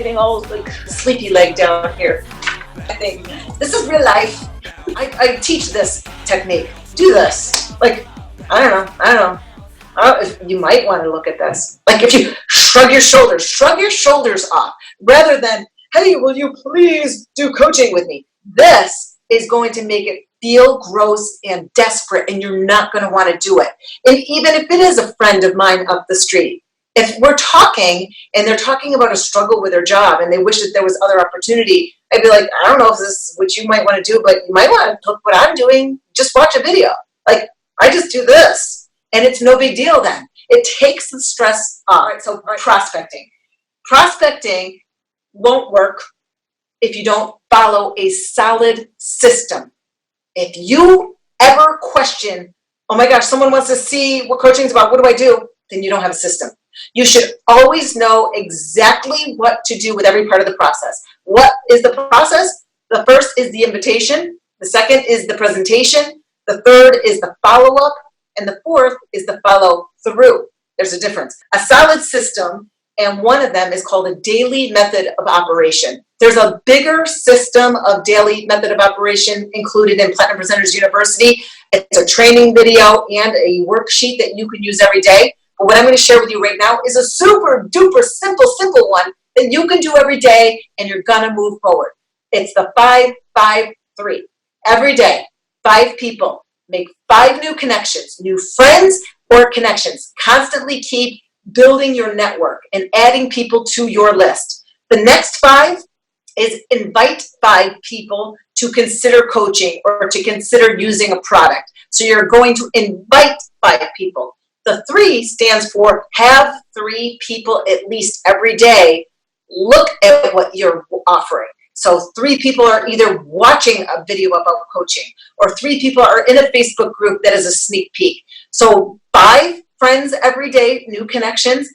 getting all like sleepy leg down here. I think this is real life. I teach this technique. Do this. Like, I don't know. You might want to look at this. Like if you shrug your shoulders off rather than, hey, will you please do coaching with me? This is going to make it feel gross and desperate, and you're not going to want to do it. And even if it is a friend of mine up the street, if we're talking and they're talking about a struggle with their job and they wish that there was other opportunity, I'd be like, I don't know if this is what you might want to do, but you might want to look what I'm doing. Just watch a video. Like, I just do this, and it's no big deal then. It takes the stress off. All right, so prospecting. Prospecting won't work if you don't follow a solid system. If you ever question, oh my gosh, someone wants to see what coaching is about, what do I do? Then you don't have a system. You should always know exactly what to do with every part of the process. What is the process? The first is the invitation. The second is the presentation. The third is the follow-up. And the fourth is the follow-through. There's a difference. A solid system, and one of them is called a daily method of operation. There's a bigger system of daily method of operation included in Platinum Presenters University. It's a training video and a worksheet that you can use every day. But what I'm going to share with you right now is a super duper simple one that you can do every day and you're going to move forward. It's the 5-5-3. Every day, 5 people. Make 5 new connections, new friends or connections. Constantly keep building your network and adding people to your list. The next 5 is invite 5 people to consider coaching or to consider using a product. So you're going to invite 5 people. The 3 stands for have 3 people at least every day look at what you're offering. So 3 people are either watching a video about coaching or 3 people are in a Facebook group that is a sneak peek. So 5 friends every day, new connections,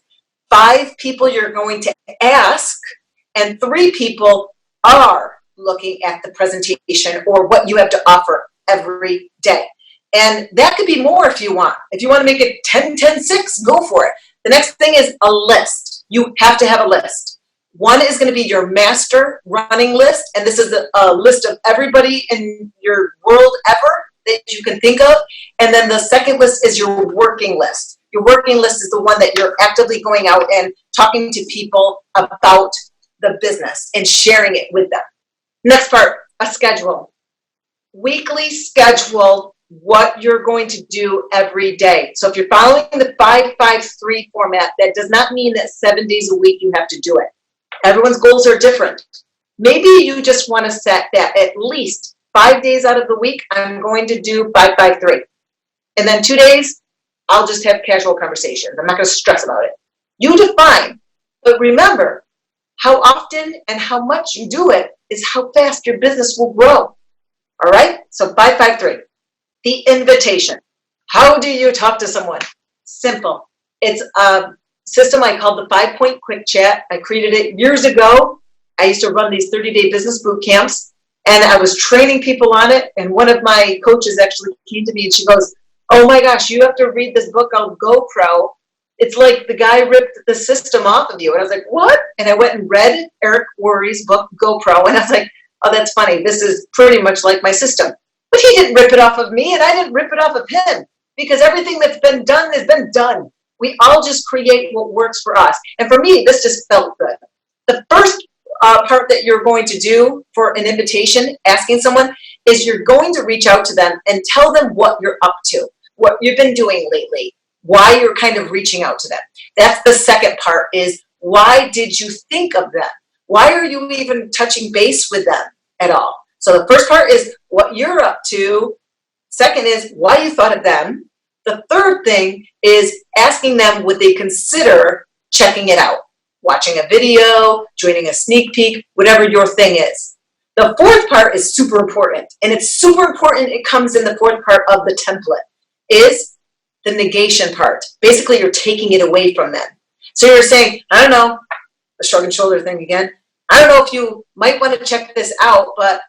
5 people you're going to ask, and 3 people are looking at the presentation or what you have to offer every day. And that could be more if you want. If you want to make it 10-10-6, go for it. The next thing is a list. You have to have a list. One is going to be your master running list, and this is a list of everybody in your world ever that you can think of. And then the second list is your working list. Your working list is the one that you're actively going out and talking to people about the business and sharing it with them. Next part, a schedule. Weekly schedule what you're going to do every day. So if you're following the 5-5-3 format, that does not mean that 7 days a week you have to do it. Everyone's goals are different. Maybe you just want to set that at least 5 days out of the week, I'm going to do 5-5-3. And then 2 days, I'll just have casual conversations. I'm not going to stress about it. You define, but remember, how often and how much you do it is how fast your business will grow. All right? So 5-5-3. The invitation. How do you talk to someone? Simple. It's a system I called the 5-point quick chat. I created it years ago. I used to run these 30-day business boot camps, and I was training people on it. And one of my coaches actually came to me and she goes, oh my gosh, you have to read this book called GoPro. It's like the guy ripped the system off of you. And I was like, what? And I went and read Eric Worre's book, GoPro. And I was like, oh, that's funny. This is pretty much like my system. But he didn't rip it off of me, and I didn't rip it off of him, because everything that's been done has been done. We all just create what works for us. And for me, this just felt good. The first part that you're going to do for an invitation, asking someone, is you're going to reach out to them and tell them what you're up to, what you've been doing lately, why you're kind of reaching out to them. That's the second part, is why did you think of them? Why are you even touching base with them at all? So the first part is what you're up to. Second is why you thought of them. The third thing is asking them would they consider checking it out, watching a video, joining a sneak peek, whatever your thing is. The fourth part is super important, and it's super important. It comes in the fourth part of the template, is the negation part. Basically, you're taking it away from them. So you're saying, I don't know, the shrug and shoulder thing again. I don't know if you might want to check this out, but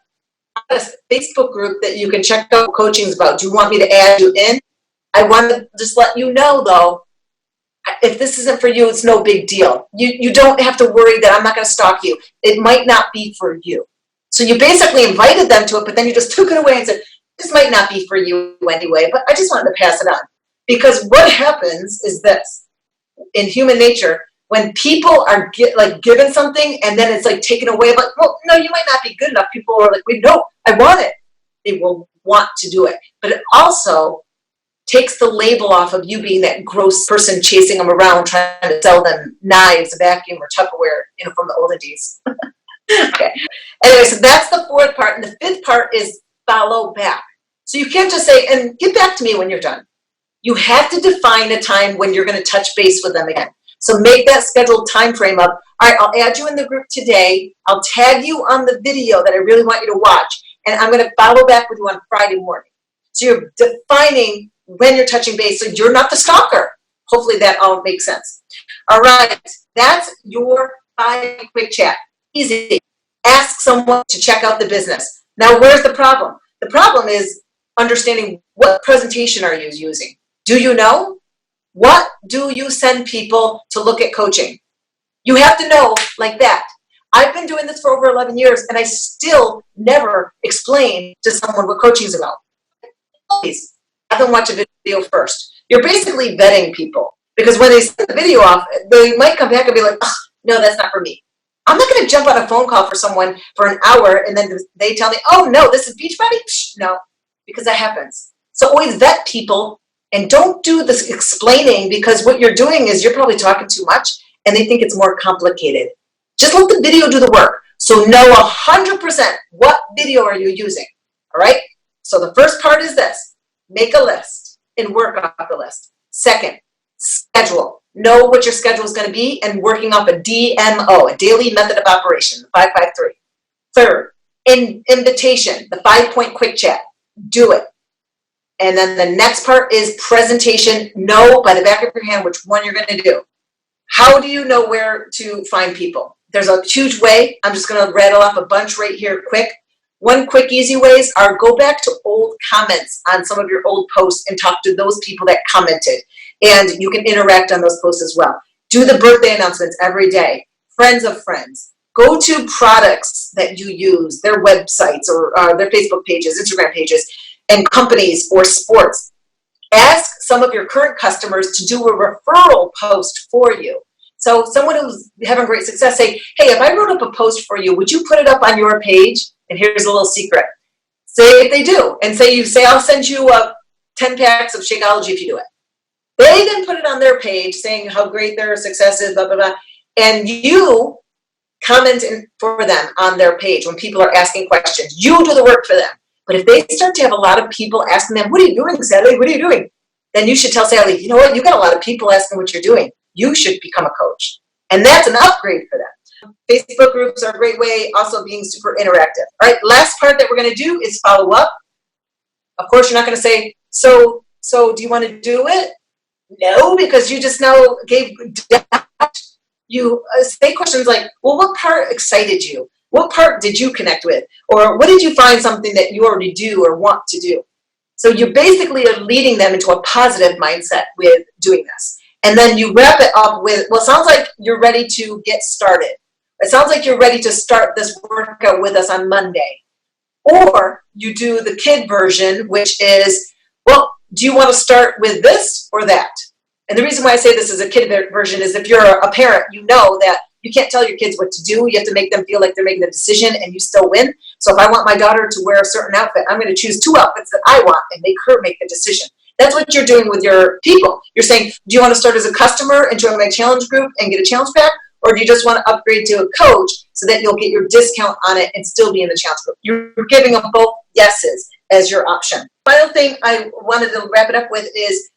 I have a Facebook group that you can check out what coaching is about. Do you want me to add you in? I want to just let you know, though, If this isn't for you, it's no big deal. You don't have to worry that I'm not going to stalk you. It might not be for you. So you basically invited them to it, but then you just took it away and said, this might not be for you anyway, but I just wanted to pass it on. Because what happens is this, in human nature, when people are given something and then it's like taken away, like, well, no, you might not be good enough. People are like, wait, no, I want it. They will want to do it. But it also takes the label off of you being that gross person chasing them around trying to sell them knives, vacuum, or Tupperware, from the olden days. Okay. Anyway, so that's the fourth part. And the fifth part is follow back. So you can't just say, and get back to me when you're done. You have to define a time when you're going to touch base with them again. So make that scheduled time frame up. All right, I'll add you in the group today. I'll tag you on the video that I really want you to watch. And I'm going to follow back with you on Friday morning. So you're defining when you're touching base. So you're not the stalker. Hopefully that all makes sense. All right, that's your 5 quick chat. Easy. Ask someone to check out the business. Now, where's the problem? The problem is understanding what presentation are you using. Do you know? What do you send people to look at coaching? You have to know like that. I've been doing this for over 11 years, and I still never explain to someone what coaching is about. Please, have them watch a video first. You're basically vetting people, because when they send the video off, they might come back and be like, oh, no, that's not for me. I'm not going to jump on a phone call for someone for an hour, and then they tell me, oh, no, this is Beachbody? No, because that happens. So always vet people, and don't do this explaining, because what you're doing is you're probably talking too much, and they think it's more complicated. Just let the video do the work. So know 100% what video are you using, all right? So the first part is this. Make a list and work off the list. Second, schedule. Know what your schedule is going to be and working off a DMO, a daily method of operation, the 553. Third, invitation, the 5-point quick chat. Do it. And then the next part is presentation. Know by the back of your hand which one you're going to do. How do you know where to find people? There's a huge way. I'm just going to rattle off a bunch right here quick. One quick, easy ways are go back to old comments on some of your old posts and talk to those people that commented. And you can interact on those posts as well. Do the birthday announcements every day. Friends of friends. Go to products that you use, their websites or their Facebook pages, Instagram pages, and companies or sports. Ask some of your current customers to do a referral post for you. So someone who's having great success, say, hey, if I wrote up a post for you, would you put it up on your page? And here's a little secret. Say if they do, and say I'll send you 10 packs of Shakeology if you do it. They then put it on their page saying how great their success is, blah, blah, blah. And you comment for them on their page when people are asking questions. You do the work for them. But if they start to have a lot of people asking them, what are you doing, Sally? What are you doing? Then you should tell Sally, you know what? You got a lot of people asking what you're doing. You should become a coach. And that's an upgrade for them. Facebook groups are a great way, also being super interactive. All right, last part that we're going to do is follow up. Of course, you're not going to say, so do you want to do it? No, because you just now gave, you say questions like, well, what part excited you? What part did you connect with? Or what did you find something that you already do or want to do? So you basically are leading them into a positive mindset with doing this. And then you wrap it up with, well, it sounds like you're ready to get started. It sounds like you're ready to start this workout with us on Monday. Or you do the kid version, which is, well, do you want to start with this or that? And the reason why I say this is a kid version is if you're a parent, you know that you can't tell your kids what to do. You have to make them feel like they're making a decision and you still win. So if I want my daughter to wear a certain outfit, I'm going to choose 2 outfits that I want and make her make the decision. That's what you're doing with your people. You're saying, do you want to start as a customer and join my challenge group and get a challenge pack? Or do you just want to upgrade to a coach so that you'll get your discount on it and still be in the challenge group? You're giving them both yeses as your option. Final thing I wanted to wrap it up with is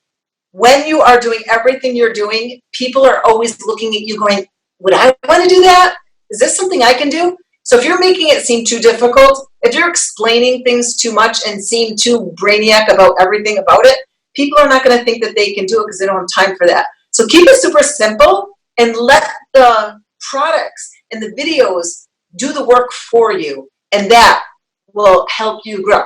when you are doing everything you're doing, people are always looking at you going, would I want to do that? Is this something I can do? So if you're making it seem too difficult, if you're explaining things too much and seem too brainiac about everything about it, people are not going to think that they can do it because they don't have time for that. So keep it super simple and let the products and the videos do the work for you, and that will help you grow.